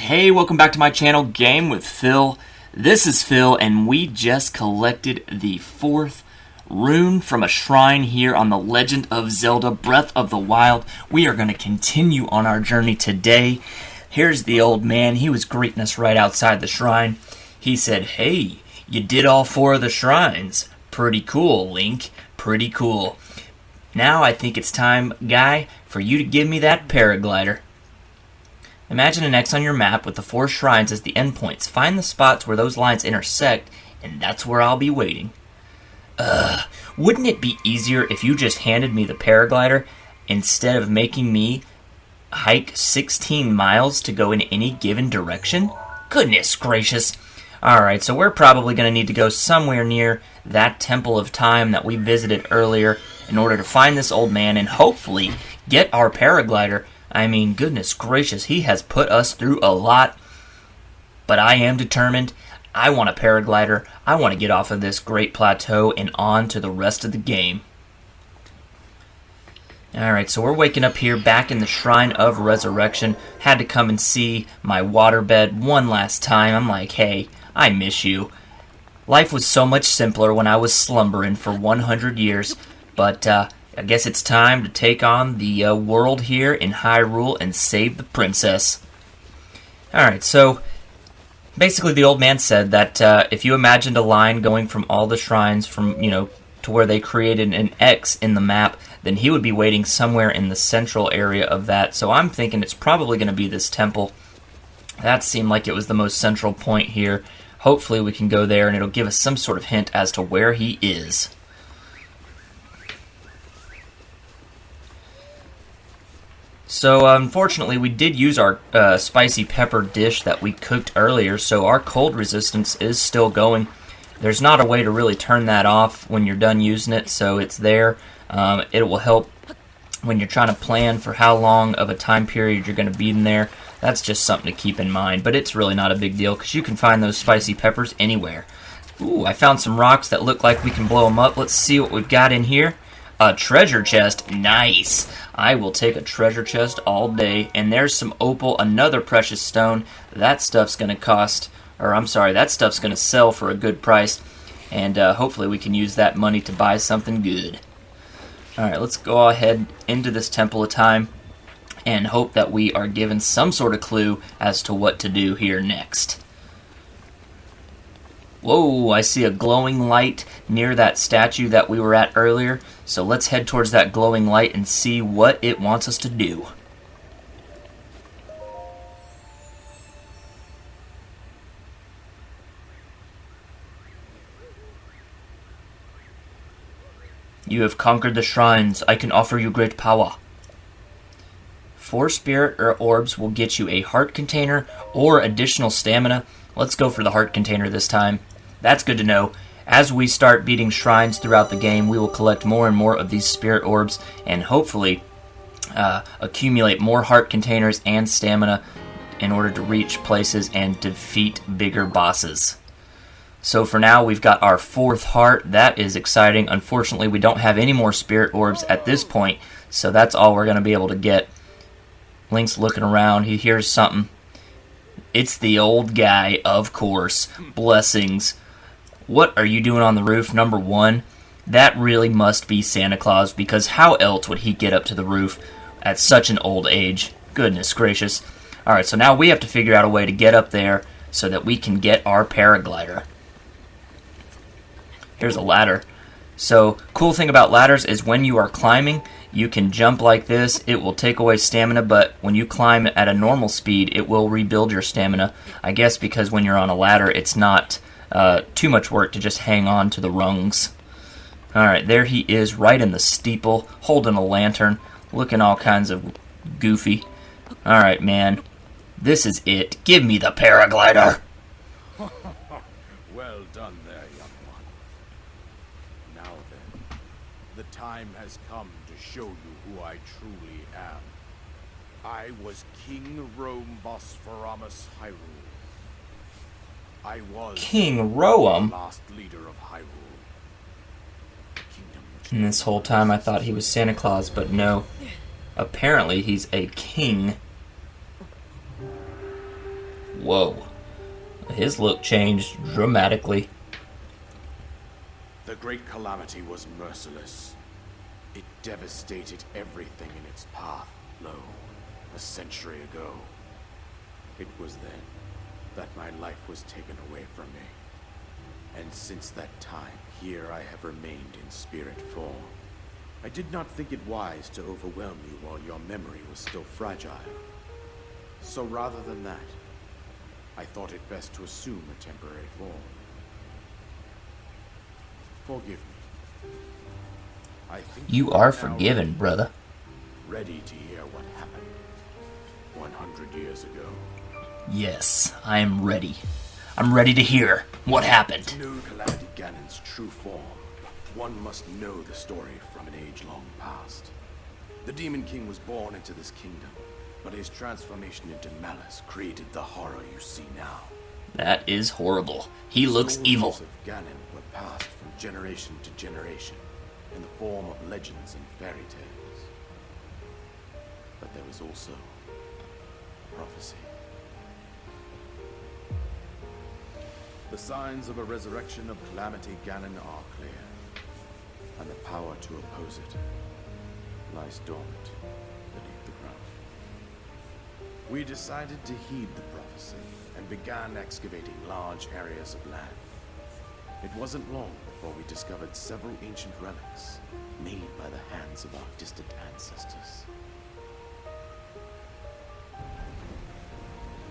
Hey, welcome back to my channel, Game with Phil. This is Phil, and we just collected the 4th rune from a shrine here on The Legend of Zelda Breath of the Wild. We are going to continue on our journey today. Here's the old man. He was greeting us right outside the shrine. He said, "Hey, you did all 4 of the shrines. Pretty cool, Link. Pretty cool. Now I think it's time, guy, for you to give me that paraglider." Imagine an X on your map with the 4 shrines as the endpoints. Find the spots where those lines intersect, and that's where I'll be waiting. Wouldn't it be easier if you just handed me the paraglider instead of making me hike 16 miles to go in any given direction? Goodness gracious. Alright, so we're probably going to need to go somewhere near that Temple of Time that we visited earlier in order to find this old man and hopefully get our paraglider. I mean, goodness gracious, he has put us through a lot, but I am determined. I want a paraglider. I want to get off of this great plateau and on to the rest of the game. Alright, so we're waking up here back in the Shrine of Resurrection. Had to come and see my waterbed one last time. I'm like, hey, I miss you. Life was so much simpler when I was slumbering for 100 years, but I guess it's time to take on the world here in Hyrule and save the princess. Alright, so basically the old man said that if you imagined a line going from all the shrines from, to where they created an X in the map, then he would be waiting somewhere in the central area of that. So I'm thinking it's probably going to be this temple. That seemed like it was the most central point here. Hopefully we can go there and it'll give us some sort of hint as to where he is. So, unfortunately, we did use our spicy pepper dish that we cooked earlier, so our cold resistance is still going. There's not a way to really turn that off when you're done using it, so it's there. It will help when you're trying to plan for how long of a time period you're going to be in there. That's just something to keep in mind, but it's really not a big deal, because you can find those spicy peppers anywhere. Ooh, I found some rocks that look like we can blow them up. Let's see what we've got in here. A treasure chest. Nice. I will take a treasure chest all day. And there's some opal, another precious stone. That stuff's going to cost, that stuff's going to sell for a good price. And hopefully we can use that money to buy something good. Alright, let's go ahead into this Temple of Time and hope that we are given some sort of clue as to what to do here next. Whoa, I see a glowing light near that statue that we were at earlier. So let's head towards that glowing light and see what it wants us to do. You have conquered the shrines. I can offer you great power. 4 spirit orbs will get you a heart container or additional stamina. Let's go for the heart container this time. That's good to know. As we start beating shrines throughout the game, we will collect more and more of these spirit orbs and hopefully accumulate more heart containers and stamina in order to reach places and defeat bigger bosses. So for now, we've got our 4th heart. That is exciting. Unfortunately, we don't have any more spirit orbs at this point, so that's all we're going to be able to get. Link's looking around. He hears something. It's the old guy, of course. Blessings. What are you doing on the roof, number 1? That really must be Santa Claus, because how else would he get up to the roof at such an old age? Goodness gracious. Alright, so now we have to figure out a way to get up there so that we can get our paraglider. Here's a ladder. So, cool thing about ladders is when you are climbing, you can jump like this. It will take away stamina, but when you climb at a normal speed, it will rebuild your stamina. I guess because when you're on a ladder, it's not too much work to just hang on to the rungs. Alright, there he is, right in the steeple, holding a lantern, looking all kinds of goofy. Alright, man. This is it. Give me the paraglider! Well done there, young one. Now then, the time has come to show you who I truly am. I was King Rome Bosphoramus Hyrule. I was King Roam? the last leader of Hyrule. And this whole time I thought he was Santa Claus, but no. Apparently he's a king. Whoa. His look changed dramatically. The great calamity was merciless. It devastated everything in its path, a century ago. It was then that my life was taken away from me. And since that time, here I have remained in spirit form. I did not think it wise to overwhelm you while your memory was still fragile. So rather than that, I thought it best to assume a temporary form. Forgive me. I think You are forgiven, brother. ready to hear what happened 100 years ago. Yes, I am ready. I'm ready to hear what happened. To know Calamity Ganon's true form, one must know the story from an age long past. The Demon King was born into this kingdom, but his transformation into malice created the horror you see now. That is horrible. He looks evil. Stories of Ganon were passed from generation to generation in the form of legends and fairy tales. But there was also prophecy. The signs of a resurrection of Calamity Ganon are clear, and the power to oppose it lies dormant beneath the ground. We decided to heed the prophecy and began excavating large areas of land. It wasn't long before we discovered several ancient relics made by the hands of our distant ancestors.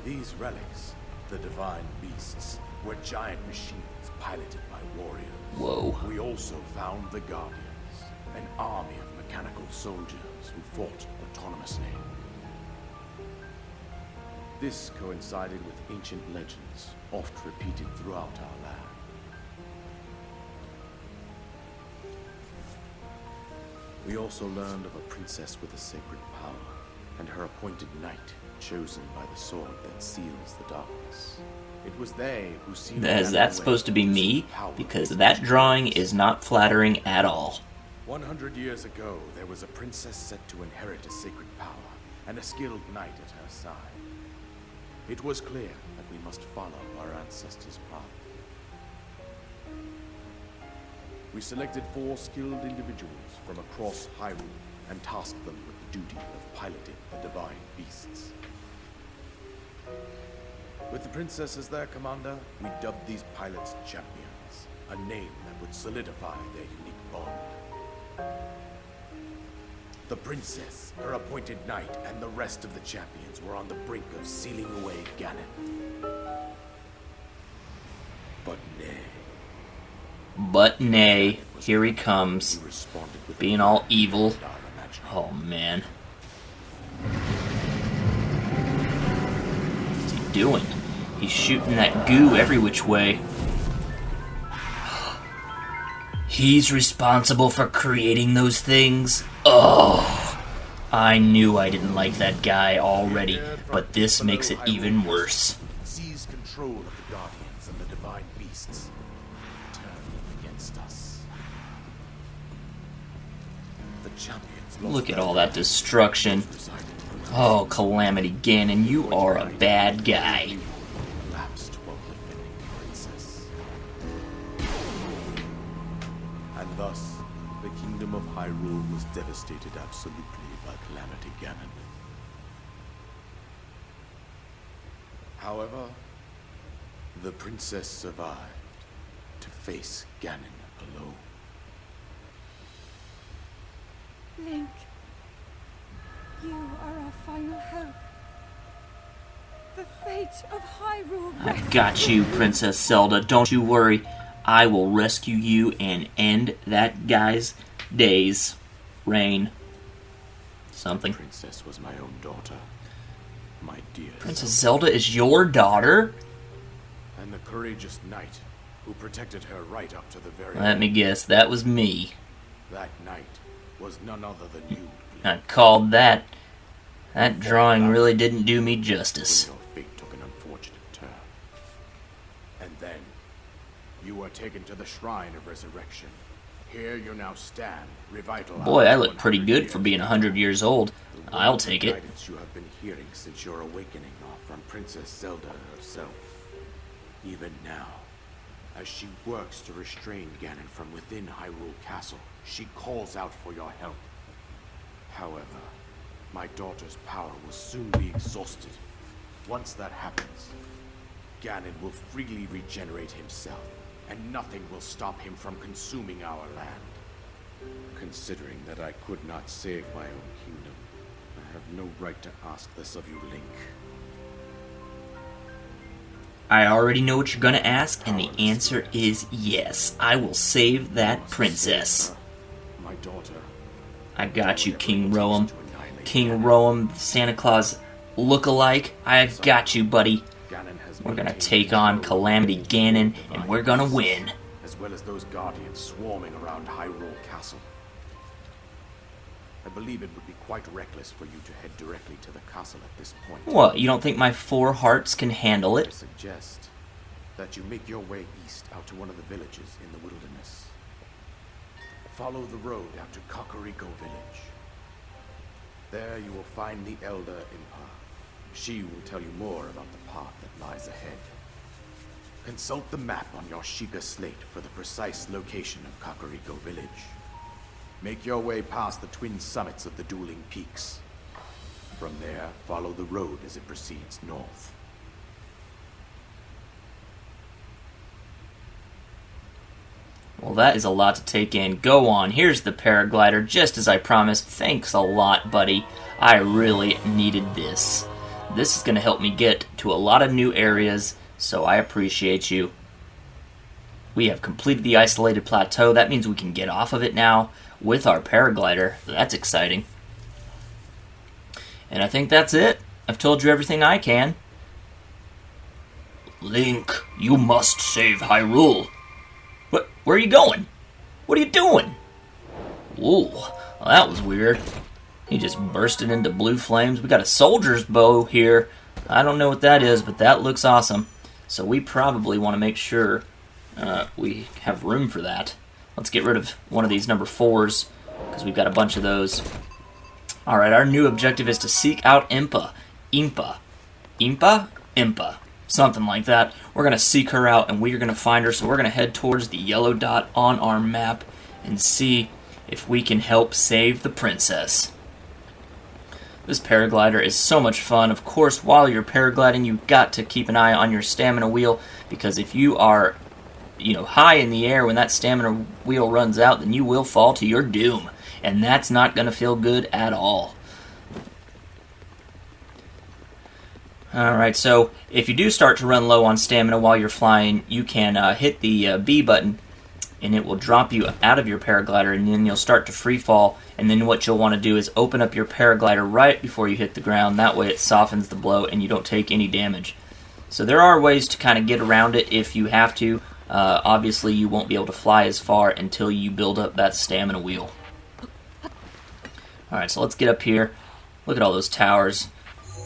These relics, the divine beasts, were giant machines piloted by warriors. Whoa. We also found the Guardians, an army of mechanical soldiers who fought autonomously. This coincided with ancient legends, oft repeated throughout our land. We also learned of a princess with a sacred power, and her appointed knight, chosen by the sword that seals the darkness. It was they who sealed Is that supposed to be me? Because that drawing is not flattering at all. 100 years ago, there was a princess set to inherit a sacred power, and a skilled knight at her side. It was clear that we must follow our ancestors' path. We selected 4 skilled individuals from across Hyrule and tasked them with the duty of piloting the divine beasts. With the princess as their commander, we dubbed these pilots champions, a name that would solidify their unique bond. The princess, her appointed knight, and the rest of the champions were on the brink of sealing away Ganon. But nay, here he comes, He responded with being all evil. our imagination. Oh man. What's he doing? He's shooting that goo every which way. He's responsible for creating those things? Oh, I knew I didn't like that guy already, but this makes it even worse. Seize control of the Guardians and the divine beasts. Turn against us. The champions Look at all that destruction. Oh, Calamity Ganon, you are a bad guy. Collapsed while defending the princess. And thus, the kingdom of Hyrule was devastated absolutely by Calamity Ganon. However, the princess survived to face Ganon alone. Link, you are our final hope. The fate of Hyrule I rests. got you, Princess Zelda. Don't you worry. I will rescue you and end that guy's days. Reign. Something. Princess was my own daughter, my dear Princess Zelda is your daughter? and the courageous knight who protected her right up to the very Let me end. guess, that was me. That knight was none other than you. I called that. That drawing really didn't do me justice. Your fate took an unfortunate turn. And then, you were taken to the Shrine of Resurrection, Here you now stand, revitalized. Boy, I look pretty 100 good for years being 100 years old. The I'll words of take it. guidance you have been hearing since your awakening are from Princess Zelda herself. Even now, as she works to restrain Ganon from within Hyrule Castle, she calls out for your help. However, my daughter's power will soon be exhausted. Once that happens, Ganon will freely regenerate himself, and nothing will stop him from consuming our land. Considering that I could not save my own kingdom, I have no right to ask this of you, Link. I already know what you're gonna ask, and the answer is yes. I will save that princess. My daughter. I got you, King Roam. King Roam, Santa Claus look-alike. I've got you, buddy. We're gonna take on Calamity Ganon, and we're gonna win. As well as those guardians swarming around Hyrule Castle. I believe it would be quite reckless for you to head directly to the castle at this point. What, you don't think my 4 hearts can handle I it? suggest that you make your way east out to one of the villages in the wilderness. Follow the road out to Kakariko Village. There you will find the Elder Impa. She will tell you more about the path that lies ahead. Consult the map on your Sheikah slate for the precise location of Kakariko Village. Make your way past the twin summits of the Dueling Peaks. From there, follow the road as it proceeds north. Well, that is a lot to take in. Go on, here's the paraglider, just as I promised. Thanks a lot, buddy. I really needed this. This is going to help me get to a lot of new areas, so I appreciate you. We have completed the isolated plateau. That means we can get off of it now with our paraglider. That's exciting. And I think that's it. I've told you everything I can. Link, you must save Hyrule. What? Where are you going? What are you doing? Ooh, well, that was weird. He just bursted into blue flames. We got a soldier's bow here. I don't know what that is, but that looks awesome. So we probably want to make sure we have room for that. Let's get rid of one of these number 4s, because we've got a bunch of those. Alright, our new objective is to seek out Impa. Impa? Something like that. We're going to seek her out, and we are going to find her, so we're going to head towards the yellow dot on our map and see if we can help save the princess. This paraglider is so much fun. Of course, while you're paragliding, you've got to keep an eye on your stamina wheel, because if you are, high in the air when that stamina wheel runs out, then you will fall to your doom, and that's not going to feel good at all. Alright, so if you do start to run low on stamina while you're flying, you can hit the B button, and it will drop you out of your paraglider, and then you'll start to free fall. And then what you'll want to do is open up your paraglider right before you hit the ground. That way it softens the blow and you don't take any damage. So there are ways to kind of get around it if you have to. Obviously you won't be able to fly as far until you build up that stamina wheel. Alright, so let's get up here. Look at all those towers.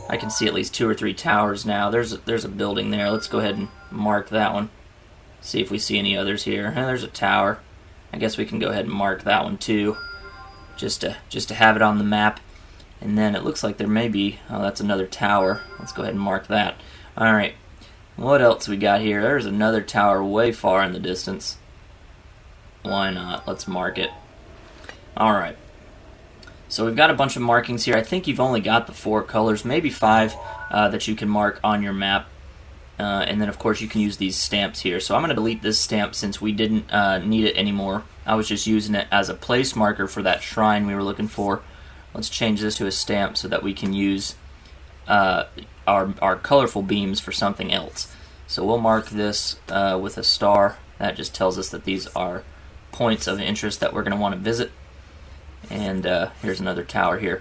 I can see at least 2 or 3 towers now. There's a building there. Let's go ahead and mark that one. See if we see any others here. There's a tower. I guess we can go ahead and mark that one too, just to have it on the map. And then it looks like there may be, oh, that's another tower. Let's go ahead and mark that. Alright, what else we got here? There's another tower way far in the distance. Why not? Let's mark it. Alright. So we've got a bunch of markings here. I think you've only got the 4 colors, maybe 5, that you can mark on your map. And then, of course, you can use these stamps here. So I'm going to delete this stamp since we didn't need it anymore. I was just using it as a place marker for that shrine we were looking for. Let's change this to a stamp so that we can use our colorful beams for something else. So we'll mark this with a star. That just tells us that these are points of interest that we're going to want to visit. And here's another tower here.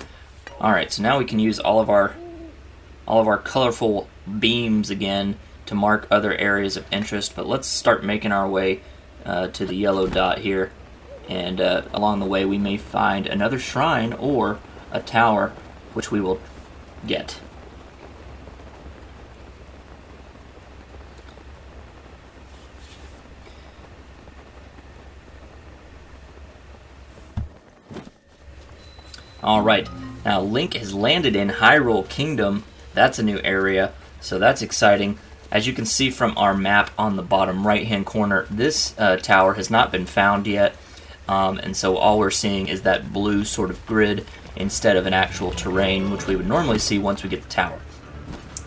Alright, so now we can use all of our colorful beams again to mark other areas of interest, but let's start making our way to the yellow dot here, and along the way we may find another shrine or a tower, which we will get. Alright, now Link has landed in Hyrule Kingdom. That's a new area, so that's exciting. As you can see from our map on the bottom right-hand corner, this tower has not been found yet, and so all we're seeing is that blue sort of grid instead of an actual terrain, which we would normally see once we get the tower.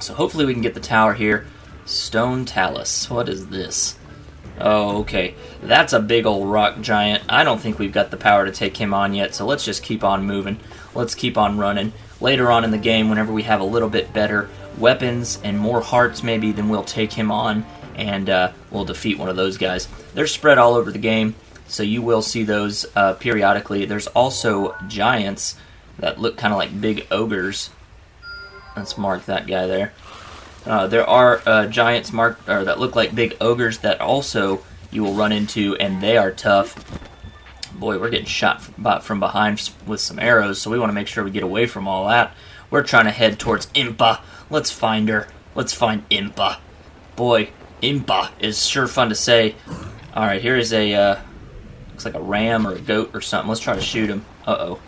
So hopefully we can get the tower here. Stone Talus. What is this? Oh, okay. That's a big old rock giant. I don't think we've got the power to take him on yet, so let's just keep on moving. Let's keep on running. Later on in the game, whenever we have a little bit better weapons and more hearts maybe, then we'll take him on and we'll defeat one of those guys. They're spread all over the game, so you will see those periodically. There's also giants that look kind of like big ogres. Let's mark that guy there. There are giants that look like big ogres that also you will run into, and they are tough. Boy, we're getting shot from behind with some arrows, so we want to make sure we get away from all that. We're trying to head towards Impa. Let's find her. Let's find Impa. Boy, Impa is sure fun to say. Alright, here is a, looks like a ram or a goat or something. Let's try to shoot him. Uh-oh.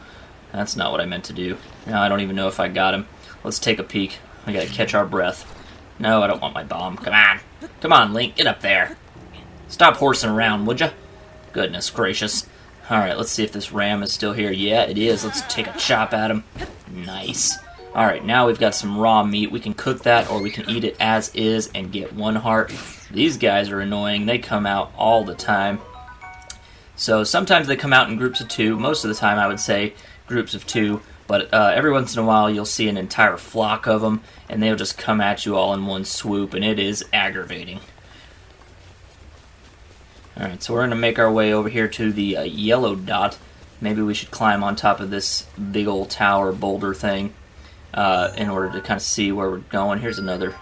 That's not what I meant to do. Now I don't even know if I got him. Let's take a peek. We gotta catch our breath. No, I don't want my bomb. Come on. Come on, Link. Get up there. Stop horsing around, would ya? Goodness gracious. Alright, let's see if this ram is still here. Yeah, it is. Let's take a chop at him. Nice. Alright, now we've got some raw meat. We can cook that, or we can eat it as is and get 1 heart. These guys are annoying. They come out all the time. So sometimes they come out in groups of 2. Most of the time, I would say groups of 2. But every once in a while, you'll see an entire flock of them, and they'll just come at you all in one swoop, and it is aggravating. Alright, so we're going to make our way over here to the yellow dot. Maybe we should climb on top of this big old tower boulder thing in order to kind of see where we're going. Here's another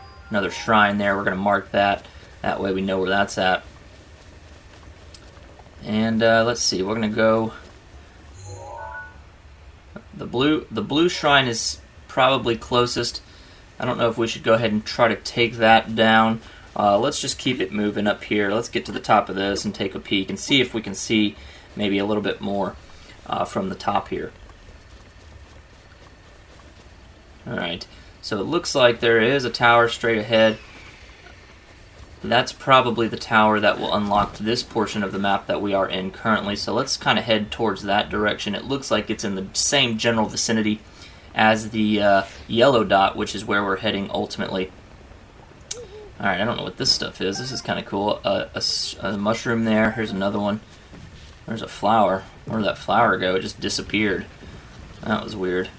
shrine there. We're going to mark that. That way we know where that's at. And let's see, we're going to go... The blue shrine is probably closest. I don't know if we should go ahead and try to take that down. Let's just keep it moving up here. Let's get to the top of this and take a peek and see if we can see maybe a little bit more from the top here. Alright, so it looks like there is a tower straight ahead. That's probably the tower that will unlock this portion of the map that we are in currently, so let's kind of head towards that direction. It looks like it's in the same general vicinity as the yellow dot, which is where we're heading ultimately. Alright, I don't know what this stuff is. This is kind of cool. A mushroom there. Here's another one. There's a flower. Where did that flower go? It just disappeared. That was weird.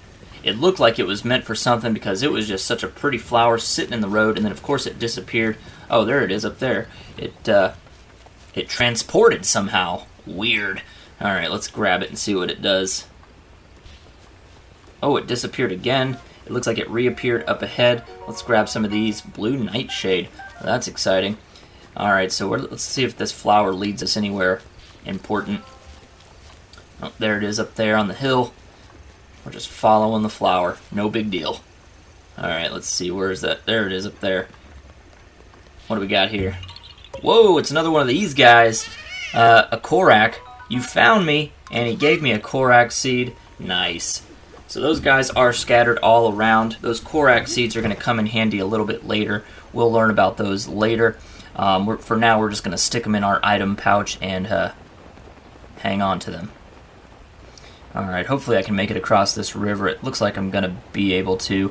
It looked like it was meant for something because it was just such a pretty flower sitting in the road, and then of course it disappeared. Oh, there it is up there. It transported somehow. Weird. Alright, let's grab it and see what it does. Oh, it disappeared again. It looks like it reappeared up ahead. Let's grab some of these. Blue Nightshade. That's exciting. Alright, so let's see if this flower leads us anywhere important. Oh, there it is up there on the hill. We're just following the flower. No big deal. Alright, let's see. Where is that? There it is up there. What do we got here? Whoa, it's another one of these guys. A Korak. You found me, and he gave me a Korak seed. Nice. So those guys are scattered all around. Those Korak seeds are going to come in handy a little bit later. We'll learn about those later. For now, we're just going to stick them in our item pouch and hang on to them. Alright, hopefully I can make it across this river. It looks like I'm going to be able to.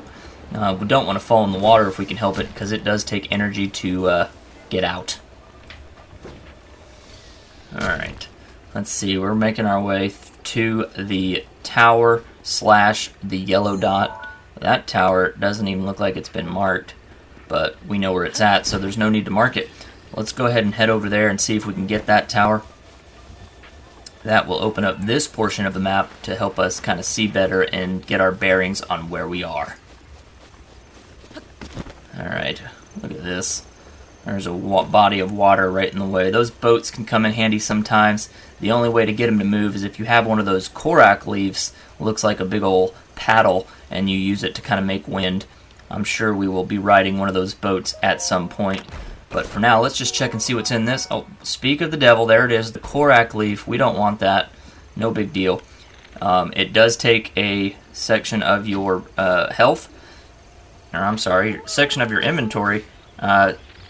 We don't want to fall in the water if we can help it, because it does take energy to get out. Alright, let's see. We're making our way to the tower / the yellow dot. That tower doesn't even look like it's been marked, but we know where it's at, so there's no need to mark it. Let's go ahead and head over there and see if we can get that tower. That will open up this portion of the map to help us kind of see better and get our bearings on where we are. Alright, look at this. There's a body of water right in the way. Those boats can come in handy sometimes. The only way to get them to move is if you have one of those Korak leaves, looks like a big old paddle, and you use it to kind of make wind. I'm sure we will be riding one of those boats at some point. But for now, let's just check and see what's in this. Oh, speak of the devil, there it is, the Korak leaf. We don't want that. No big deal. It does take a section of your health, or I'm sorry, section of your inventory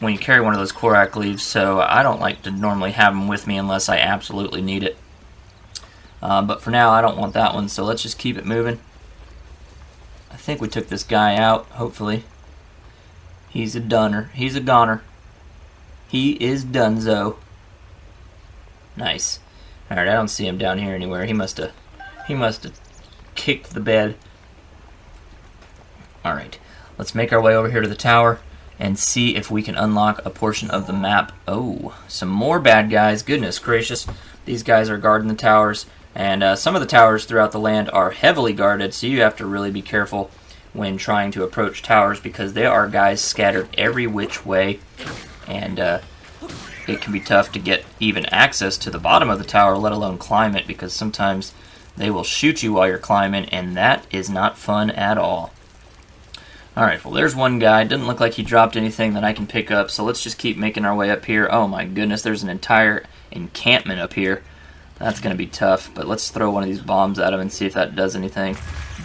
when you carry one of those Korak leaves, so I don't like to normally have them with me unless I absolutely need it. But for now, I don't want that one, so let's just keep it moving. I think we took this guy out, hopefully. He's a dunner. He's a goner. He is donezo. Nice. Alright, I don't see him down here anywhere. He must have kicked the bed. Alright, let's make our way over here to the tower and see if we can unlock a portion of the map. Oh, some more bad guys. Goodness gracious. These guys are guarding the towers, and some of the towers throughout the land are heavily guarded, so you have to really be careful when trying to approach towers because there are guys scattered every which way, and it can be tough to get even access to the bottom of the tower, let alone climb it, because sometimes they will shoot you while you're climbing, and that is not fun at all. Alright, well there's one guy. Doesn't look like he dropped anything that I can pick up, so let's just keep making our way up here. Oh my goodness, there's an entire encampment up here. That's going to be tough, but let's throw one of these bombs at him and see if that does anything.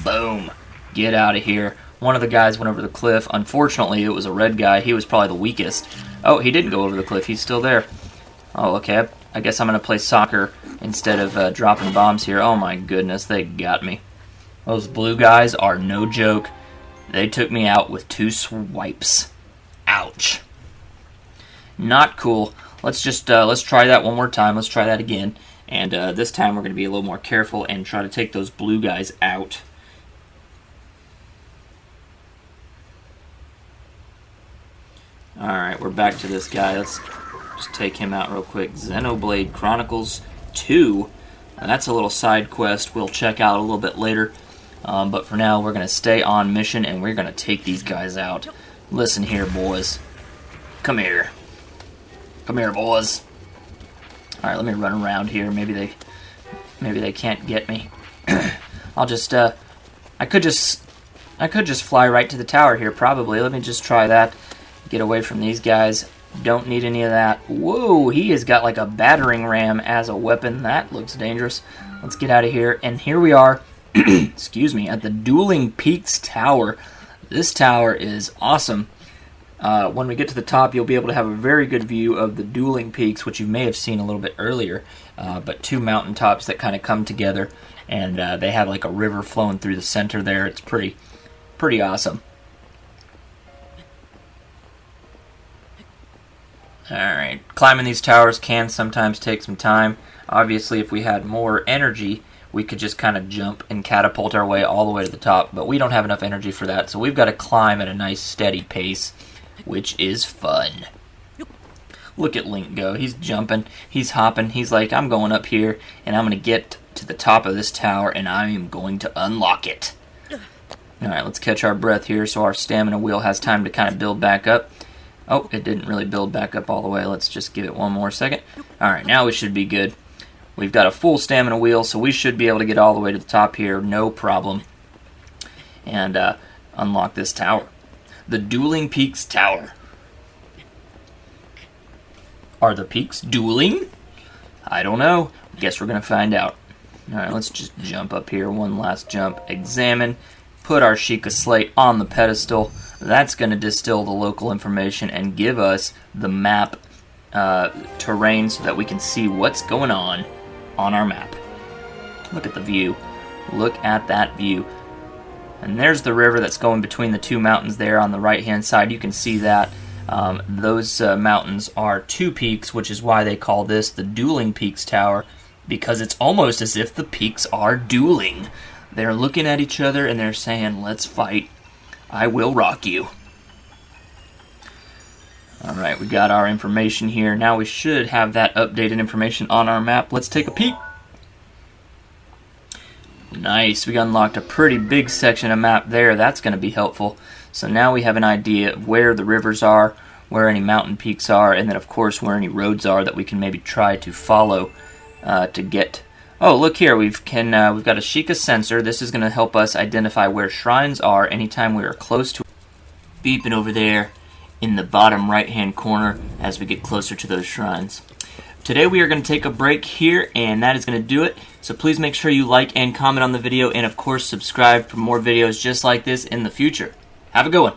Boom! Get out of here. One of the guys went over the cliff. Unfortunately, it was a red guy. He was probably the weakest. Oh, he didn't go over the cliff. He's still there. Oh, okay. I guess I'm going to play soccer instead of dropping bombs here. Oh my goodness, they got me. Those blue guys are no joke. They took me out with 2 swipes. Ouch. Not cool. Let's try that one more time. Let's try that again. And this time we're going to be a little more careful and try to take those blue guys out. Alright, we're back to this guy. Let's just take him out real quick. Xenoblade Chronicles 2. That's a little side quest we'll check out a little bit later. But for now, we're going to stay on mission, and we're going to take these guys out. Listen here, boys. Come here. Come here, boys. Alright, let me run around here. Maybe they can't get me. I'll just, I could just fly right to the tower here, probably. Let me just try that. Get away from these guys. Don't need any of that. Whoa, he has got like a battering ram as a weapon. That looks dangerous. Let's get out of here. And here we are, excuse me, at the Dueling Peaks Tower. This tower is awesome. When we get to the top, you'll be able to have a very good view of the Dueling Peaks, which you may have seen a little bit earlier. But 2 mountaintops that kind of come together, and they have like a river flowing through the center there. It's pretty awesome. Alright, climbing these towers can sometimes take some time. Obviously, if we had more energy, we could just kind of jump and catapult our way all the way to the top, but we don't have enough energy for that, so we've got to climb at a nice steady pace, which is fun. Look at Link go. He's jumping, he's hopping, he's like, I'm going up here, and I'm going to get to the top of this tower, and I am going to unlock it. Alright, let's catch our breath here so our stamina wheel has time to kind of build back up. Oh, it didn't really build back up all the way. Let's just give it one more second. Alright, now we should be good. We've got a full stamina wheel, so we should be able to get all the way to the top here, no problem. And unlock this tower. The Dueling Peaks Tower. Are the peaks dueling? I don't know. Guess we're going to find out. Alright, let's just jump up here. One last jump. Examine. Put our Sheikah Slate on the pedestal. That's going to distill the local information and give us the map terrain so that we can see what's going on our map. Look at the view. Look at that view. And there's the river that's going between the 2 mountains there on the right-hand side. You can see that. Those mountains are 2 peaks, which is why they call this the Dueling Peaks Tower, because it's almost as if the peaks are dueling. They're looking at each other and they're saying, let's fight. I will rock you. Alright, we got our information here. Now we should have that updated information on our map. Let's take a peek. Nice, we unlocked a pretty big section of map there. That's going to be helpful. So now we have an idea of where the rivers are, where any mountain peaks are, and then of course where any roads are that we can maybe try to follow to get. Oh, look here, we've got a Sheikah sensor. This is going to help us identify where shrines are anytime we are close to beeping over there in the bottom right-hand corner as we get closer to those shrines. Today we are going to take a break here, and that is going to do it. So please make sure you like and comment on the video, and of course subscribe for more videos just like this in the future. Have a good one.